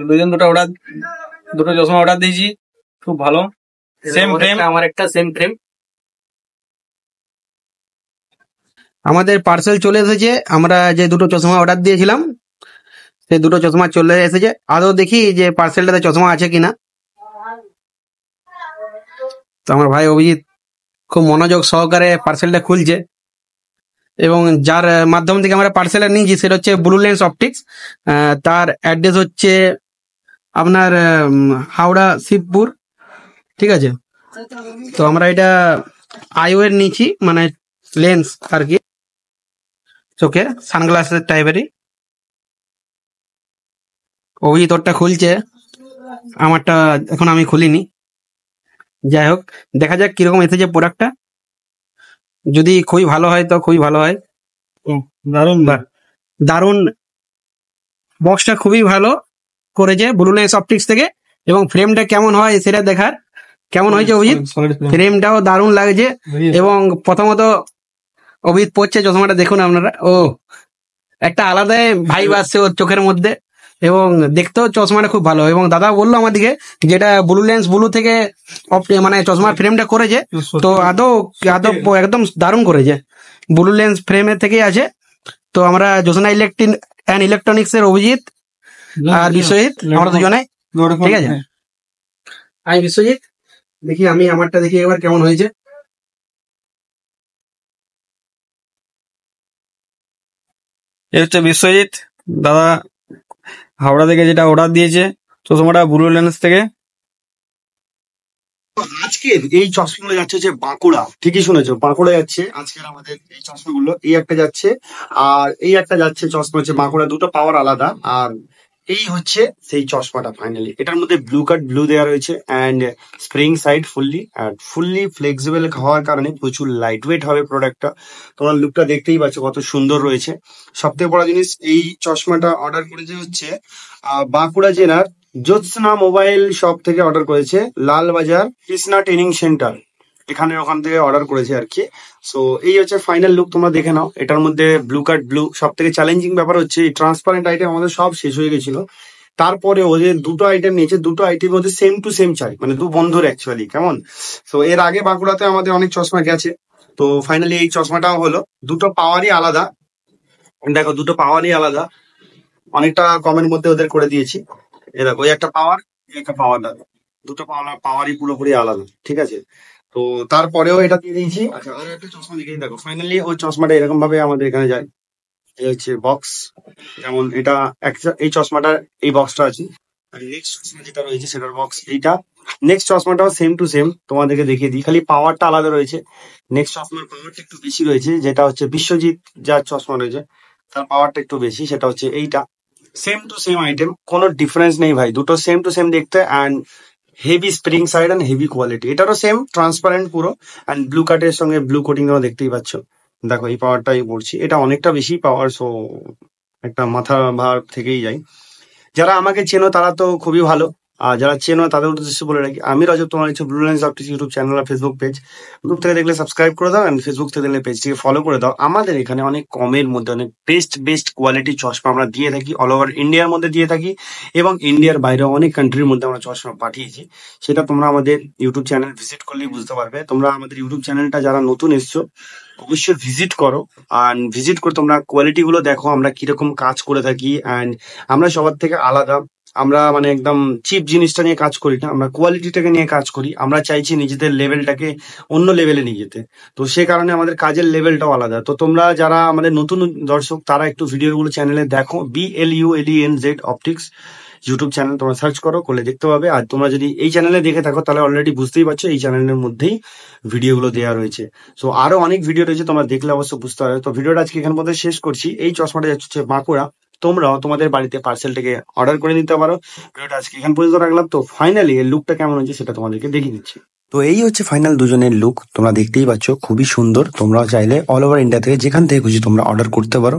দুজন দুটো চশমা অর্ডার দিয়েছি, খুব ভালো। সেম ফ্রেম, আমার একটা সেম ফ্রেম। আমাদের পার্সেল চলে এসেছে। আমরা যে দুটো চশমা অর্ডার দিয়েছিলাম সেই দুটো চশমা চলে এসেছে। আদৌ দেখি যে পার্সেলটাতে চশমা আছে কিনা। তো আমার ভাই অভিজিৎ খুব মনোযোগ সহকারে পার্সেলটা খুলছে, এবং যার মাধ্যম থেকে আমরা পার্সেলটা নিয়েছি সেটা হচ্ছে ব্লু লেন্স অপটিক্স। তার অ্যাড্রেস হচ্ছে আপনার হাওড়া শিবপুর, ঠিক আছে। তো আমরা এটা আইওয়ের নিয়েছি, মানে লেন্স আর কি, চোখে সানগ্লাসের টাইপেরই। অভিজিৎ তোরটা খুলছে, আমারটা এখন আমি খুলিনি। যাই হোক, দেখা যাক কিরকম এসেছে প্রোডাক্টটা। যদি খুবই ভালো হয় তো খুবই ভালো হয়। দারুণ দারুণ, বক্সটা খুবই ভালো করেছে ব্লু লেন্স অপটিক্স থেকে। এবং ফ্রেমটা কেমন হয় সেটা দেখার। কেমন হয়েছে অভিজিৎ? ফ্রেমটাও দারুণ লাগছে। এবং প্রথমত অভিজিৎ পড়ছে চশমাটা, দেখুন আপনারা। ও একটা আলাদাই ভাইব আসছে ওর চোখের মধ্যে, এবং দেখতেও চশমাটা খুব ভালো। এবং দাদা বললো আমাদেরকে যেটা ব্লু লেন্স ব্লু থেকে মানে চশমার ফ্রেমটা করেছে, তো আদৌ একদম দারুণ করেছে। ব্লু লেন্স ফ্রেমের থেকেই আছে। তো আমরা জোসনা ইলেকট্রনিক্স এর অভিজিৎ আর বিশ্বজিৎ, আমরা দুজনে, ঠিক আছে। আমি বিশ্বজিৎ, দেখি আমি আমারটা দেখি এবার কেমন হয়েছে। এই হচ্ছে বিশ্বজিৎ দাদা হাওড়া থেকে যেটা অর্ডার দিয়েছে, চশমাটা ব্লু লেন্স থেকে। আজকের এই চশমাগুলো যাচ্ছে হচ্ছে বাঁকুড়া, ঠিকই শুনেছো, বাঁকুড়া যাচ্ছে আজকের আমাদের এই চশমাগুলো। এই একটা যাচ্ছে আর এই একটা যাচ্ছে চশমা হচ্ছে বাঁকুড়া, দুটো পাওয়ার আলাদা। আর এই হচ্ছে সেই চশমাটা ফাইনালি। এটার মধ্যে ব্লু দেওয়া রয়েছে and spring side fully flexible হওয়ার কারণে প্রচুর লাইট ওয়েট হবে প্রোডাক্টটা। তোমার লুকটা দেখতেই পাচ্ছ কত সুন্দর রয়েছে। সব থেকে বড় জিনিস, এই চশমাটা অর্ডার করেছে হচ্ছে বাঁকুড়া জেলার জ্যোৎস্না মোবাইল শপ থেকে অর্ডার করেছে, লালবাজার কৃষ্ণা ট্রেনিং সেন্টার, ওখান থেকে অর্ডার করেছে আর কি। সো এই হচ্ছে ফাইনাল লুক, তোমরা দেখে নাও। এটার মধ্যে ব্লু। সব থেকে চ্যালেঞ্জিং ব্যাপার হচ্ছে এই ট্রান্সপারেন্ট আইটেম আমাদের সব শেষ হয়ে গেছিল। তারপরে ওদের দুটো আইটেম নিয়েছে, দুটো আইটেমের মধ্যে সেম টু সেম চাই, মানে দু বন্ধুর অ্যাকচুয়ালি কেমন। তো এর আগে বাঁকুড়াতে আমাদের অনেক চশমা গেছে, তো ফাইনালি এই চশমাটাও হলো। দুটো পাওয়ারই আলাদা, দেখো দুটো পাওয়ারই আলাদা, অনেকটা কমের মধ্যে ওদের করে দিয়েছি। এ দেখো, ওই একটা পাওয়ার, একটা পাওয়ার, দুটো পাওয়ারই পুরোপুরি আলাদা, ঠিক আছে। তো তারপরেও এটা দিয়ে দিয়েছি। আচ্ছা, আর একটা চশমা দেখেই দেখো, ফাইনালি ওই চশমাটা এরকম ভাবে আমাদের এখানে যায়। এই হচ্ছে বক্স, যেমন এটা এই চশমাটার এই বক্সটা আছে। আর নেক্সট চশমা যেটা রয়েছে সেটার বক্স এইটা। নেক্সট চশমাটাও সেম টু সেম, তোমাদেরকে দেখিয়ে দিই, খালি পাওয়ারটা আলাদা রয়েছে। নেক্সট চশমার পাওয়ারটা একটু বেশি রয়েছে, যেটা হচ্ছে বিশ্বজিৎ যার চশমা রয়েছে তার পাওয়ারটা একটু বেশি, সেটা হচ্ছে এইটা। সেম টু সেম আইটেম, কোনো ডিফারেন্স নেই ভাই, দুটো সেম টু সেম দেখতে। And heavy spring side and heavy quality. এটারও সেম ট্রান্সপারেন্ট পুরো, অ্যান্ড ব্লু কাটের সঙ্গে ব্লু কোটিং তোমরা দেখতেই পাচ্ছ। দেখো এই পাওয়ারটাই বলছি, এটা অনেকটা বেশি পাওয়ার, সো একটা মাথা ভার থেকেই যায়। যারা আমাকে চেনো তারা তো খুবই ভালো, আর যারা চেনো তাদের উদ্দেশ্যে বলে রাখি, আমি রজত, তোমার হচ্ছে blue lens optics YouTube channel আর ফেসবুক পেজ। গ্রুপ থেকে দেখলে সাবস্ক্রাইব করে দাও, অ্যান্ড ফেসবুক থেকে দেখলে পেজটিকে ফলো করে দাও। আমাদের এখানে অনেক কমের মধ্যে অনেক বেস্ট কোয়ালিটির চশমা আমরা দিয়ে থাকি, অল ওভার ইন্ডিয়ার মধ্যে দিয়ে থাকি, এবং ইন্ডিয়ার বাইরেও অনেক কান্ট্রির মধ্যে আমরা চশমা পাঠিয়েছি। সেটা তোমরা আমাদের ইউটিউব চ্যানেল ভিজিট করলেই বুঝতে পারবে। তোমরা আমাদের ইউটিউব চ্যানেলটা যারা নতুন এসছো অবশ্যই ভিজিট করো, আর ভিজিট করে তোমরা কোয়ালিটি গুলো দেখো আমরা কিরকম কাজ করে থাকি। অ্যান্ড আমরা সবার থেকে আলাদা, আমরা মানে একদম চিপ জিনিসটা নিয়ে কাজ করি না, আমরা কোয়ালিটিটাকে নিয়ে কাজ করি। আমরা চাইছি নিজেদের লেভেলটাকে অন্য লেভেলে নিয়ে যেতে, তো সে কারণে আমাদের কাজের লেভেলটাও আলাদা। তো তোমরা যারা আমাদের নতুন দর্শক তারা একটু ভিডিওগুলো চ্যানেলে দেখো, BLULENZ অপটিক্স ইউটিউব চ্যানেল তোমরা সার্চ করলে দেখতে পাবে। আর তোমরা যদি এই চ্যানেলে দেখে থাকো তাহলে অলরেডি বুঝতেই পারছো এই চ্যানেলের মধ্যেই ভিডিওগুলো দেওয়া রয়েছে। সো আরো অনেক ভিডিও রয়েছে, তোমরা দেখলে অবশ্য বুঝতে পারবে। তো ভিডিওটা আজকে এখান মধ্যে শেষ করছি। এই চশমাটা যাচ্ছে বাঁকুড়া, তোমরাও তোমাদের বাড়িতে পার্সেলটাকে অর্ডার করে নিতে পারো। ভিডিওটা আজকে এখান পর্যন্ত রাখলাম। তো ফাইনালি এর লুকটা কেমন হয়েছে সেটা তোমাদেরকে দেখিয়ে দিচ্ছি। তো এই হচ্ছে ফাইনাল দুজনের লুক, তোমরা দেখতেই পাচ্ছ খুবই সুন্দর। তোমরাও চাইলে অল ওভার ইন্ডিয়া থেকে যেখান থেকে খুশি তোমরা অর্ডার করতে পারো।